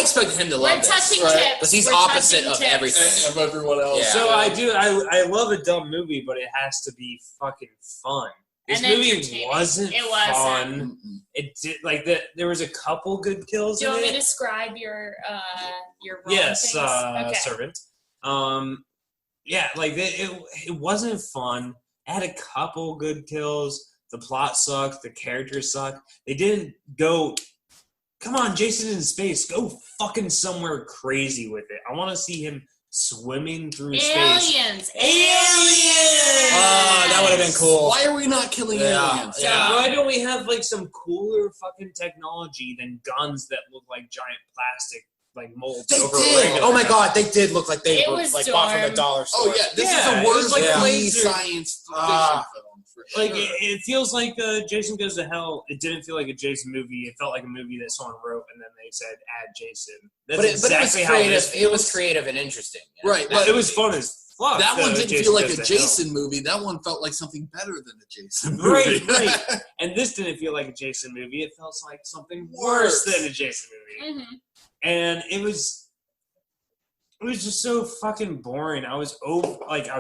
expected him to love We're this. touching right? tips. Because he's We're opposite touching of tips. everything. Of everyone else. Yeah. So I love a dumb movie, but it has to be fucking fun. This And movie entertaining. wasn't It wasn't. fun. It did there was a couple good kills Do you in want me it. to describe your Yes, rankings? Okay. servant. Yeah, like it wasn't fun. It had a couple good kills. The plot sucked. The characters sucked. They didn't go. Come on, Jason in space. Go fucking somewhere crazy with it. I want to see him swimming through space. Aliens. Oh, that would have been cool. Why are we not killing Yeah. aliens? Yeah. Why don't we have like some cooler fucking technology than guns that look like giant plastic like molds They over did. regular Oh my guns. god, they did look like they It were was like bought from the Storm. dollar store. Oh yeah, this Yeah, is it the was worst like Yeah. laser laser- science fiction Ah. film. For Like sure. it feels like Jason Goes to Hell. It didn't feel like a Jason movie. It felt like a movie that someone wrote and then they said add Jason. That's But it exactly was how creative. this It was feels. creative and interesting. you know? Right, But it was fun as fuck. That one didn't Jason feel like Goes a to Hell. Jason movie. That one felt like something better than a Jason Right, movie. right. And this didn't feel like a Jason movie. It felt like something worse than a Jason movie. Mm-hmm. And it was just so fucking boring. I was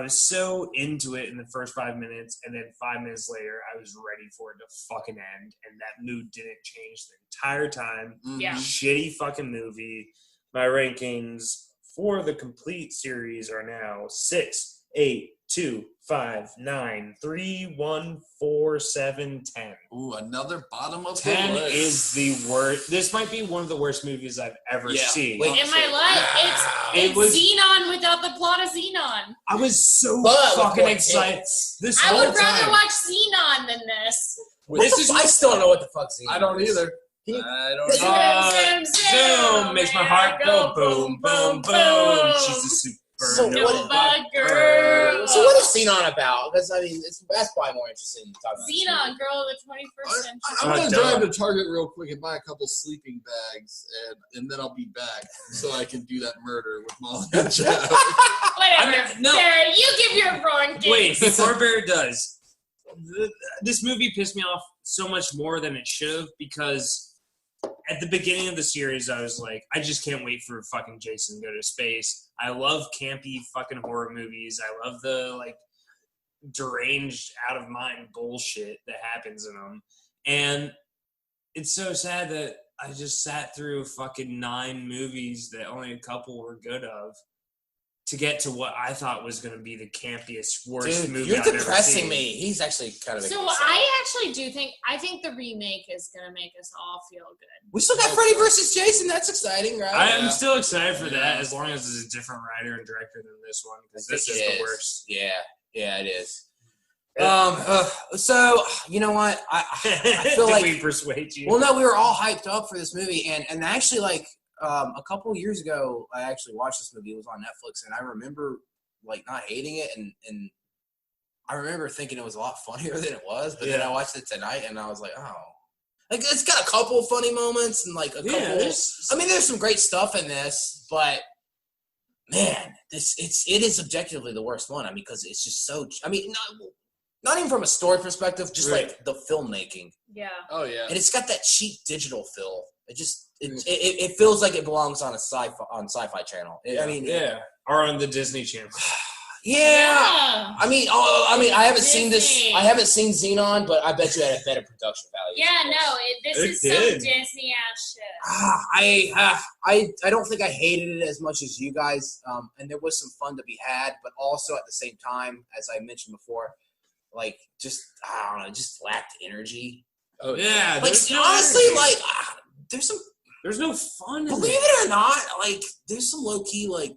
so into it in the first 5 minutes, and then 5 minutes later, I was ready for it to fucking end, and that mood didn't change the entire time. Yeah. Shitty fucking movie. My rankings for the complete series are now 6, 8, 2, 5, 9, 3, 1, 4, 7, 10. Ooh, another bottom of 10 the list. is the worst. This might be one of the worst movies I've ever Yeah. seen. Wait, In my life, It it's was- Xenon without the plot of Xenon. I was so But with fucking more excited. tits. This I whole would rather time. watch Xenon than this. This is I still don't know what the fuck's I don't either. Can you- I don't know. Uh, Zoom makes my heart go boom, boom, boom. She's a super So what- Nova girl. So what is Xenon about? Because I mean, that's probably more interesting to talk about. Xenon, girl of the 21st century. I'm Oh, gonna duh. drive to Target real quick and buy a couple sleeping bags, and then I'll be back so I can do that murder with Molly and Jeff. Whatever. No. Sarah, you give your ranking. Wait, before Bear does, this movie pissed me off so much more than it should have, because at the beginning of the series, I was like, I just can't wait for fucking Jason to go to space. I love campy fucking horror movies. I love the like deranged, out of mind bullshit that happens in them. And it's so sad that I just sat through fucking 9 movies that only a couple were good of to get to what I thought was going to be the campiest, worst Dude, movie you're I've ever depressing seen. me. He's actually kind of. So making me sad. I actually do think the remake is gonna make us all feel good. We still got Freddy versus Jason. That's exciting, right? I am Yeah. still excited for that, Yeah. as long as it's a different writer and director than this one, because I this think is it the worst. Yeah, it is. So you know what? I feel Did like we persuade you? well, no, we were all hyped up for this movie, and actually, like a couple years ago, I actually watched this movie. It was on Netflix, and I remember like not hating it, and I remember thinking it was a lot funnier than it was. But then Yeah. I watched it tonight, and I was like, oh, like it's got a couple of funny moments, and like a yeah, couple. there's, I mean, there's some great stuff in this, but man, it is objectively the worst one. I mean, because it's just so. I mean, not even from a story perspective, just Right. like the filmmaking, Yeah. Oh yeah. and it's got that cheap digital feel. It feels like it belongs on a Sci-Fi Channel. I mean, yeah, or on the Disney Channel. yeah. I mean, I haven't seen this. Disney. I haven't seen Xenon, but I bet you it had a better production value. Yeah, no, this It is some did. Disney ass shit. I don't think I hated it as much as you guys, and there was some fun to be had, but also at the same time, as I mentioned before, like just I don't know, just lacked energy. Oh Yeah, Like there's no honestly, energy. like there's some. There's no fun in Believe it. it or not, like there's some low key like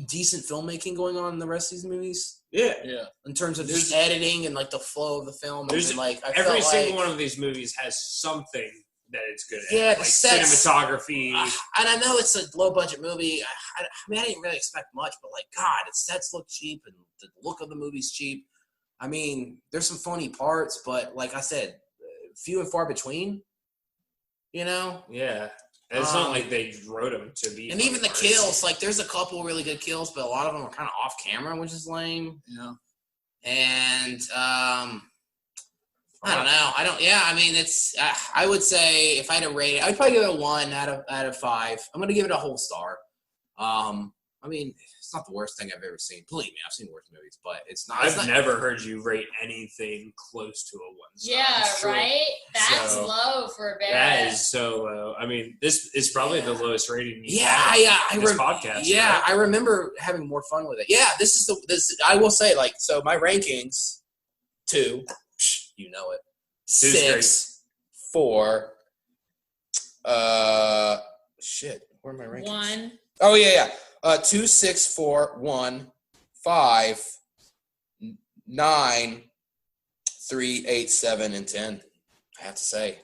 decent filmmaking going on in the rest of these movies Yeah, Yeah. in terms of just There's- editing and like the flow of the film. There's And, like I every felt single like, one of these movies has something that it's good at. Yeah, the like sets. cinematography. and I know it's a low budget movie. I mean, I didn't really expect much, but like God, its sets look cheap and the look of the movie's cheap. I mean, there's some funny parts, but like I said, few and far between. You know. Yeah, it's not like they wrote them to be. And fun even the parts. kills, like there's a couple really good kills, but a lot of them are kind of off camera, which is lame. Yeah. And I don't know. I mean, it's. I would say if I had to rate it, I'd probably give it a 1 out of 5. I'm gonna give it a whole star. I mean, it's not the worst thing I've ever seen. Believe me, I've seen worse movies, but it's not. I've never heard you rate anything close to a 1 star. Yeah, That's true. right? That's So, low for a bit. That is so low. I mean, this is probably the lowest rating. You Yeah, have I in this podcast. Yeah, right? I remember having more fun with it. Yeah, this. I will say, like, so my rankings: 2, you know it. Two's 6, 4. Shit. Where are my rankings? 1. Oh yeah. 2, 6, 4, 1, 5, 9, 3, 8, 7, and 10. I have to say,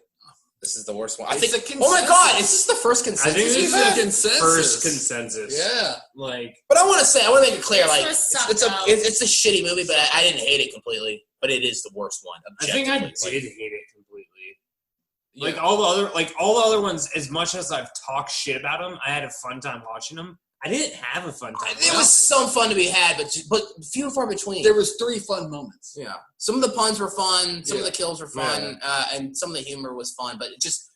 This is the worst one. I It's think. a Oh my consensus. God! Is this the first I consensus? think this we've is had? the consensus. first consensus. Yeah. Like, But I want to make it clear, This like was sucked it's a up. it's a shitty movie, but I didn't hate it completely. But it is the worst one. I think I objectively. did hate it completely. Yeah. Like all the other ones, as much as I've talked shit about them, I had a fun time watching them. I didn't have a fun time. There was some fun to be had, but few and far between. There was 3 fun moments. Yeah, some of the puns were fun, some of Yeah. the kills were fun, and some of the humor was fun. But it just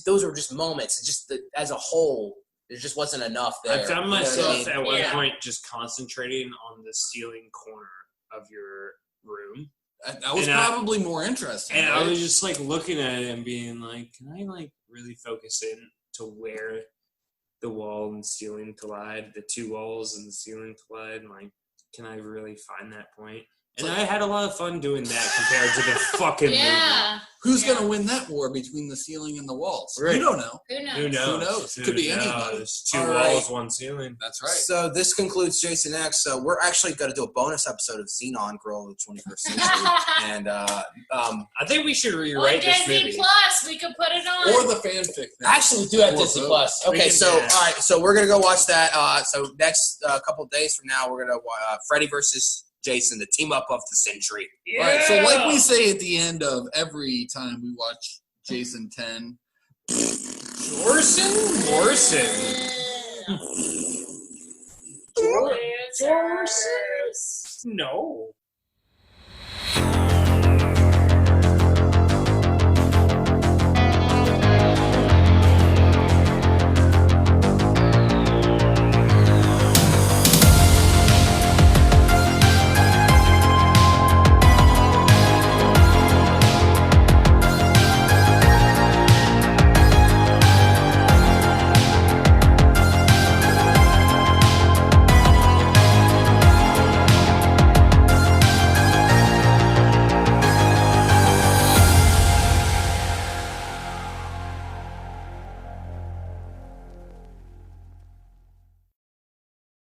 those were just moments. It just as a whole, there just wasn't enough there. I found You know what I myself mean? at one Yeah. point just concentrating on the ceiling corner of your room. That was And I- probably more interesting. And I right? was just like looking at it and being like, can I like really focus in to where the wall and ceiling collide, the 2 walls and the ceiling collide? And like, can I really find that point? And I had a lot of fun doing that compared to the fucking Yeah. Who's Yeah. going to win that war between the ceiling and the walls? Right. You don't know. Who knows? movie. Who knows? Who knows? Could be anybody. There's 2 All walls, right. 1 ceiling. That's right. So this concludes Jason X. So we're actually going to do a bonus episode of Xenon Girl of the 21st Century, and I think we should On rewrite this Disney movie. Plus, we could put it on. Or the fanfic thing. actually we do have Or Disney both. Plus. We Okay, can so do all that. right, so we're gonna go watch that. So next couple days from now, we're gonna Freddy versus Jason, the team up of the century. All right, so like we say at the end of every time we watch Jason 10, Morrison. Losers. No.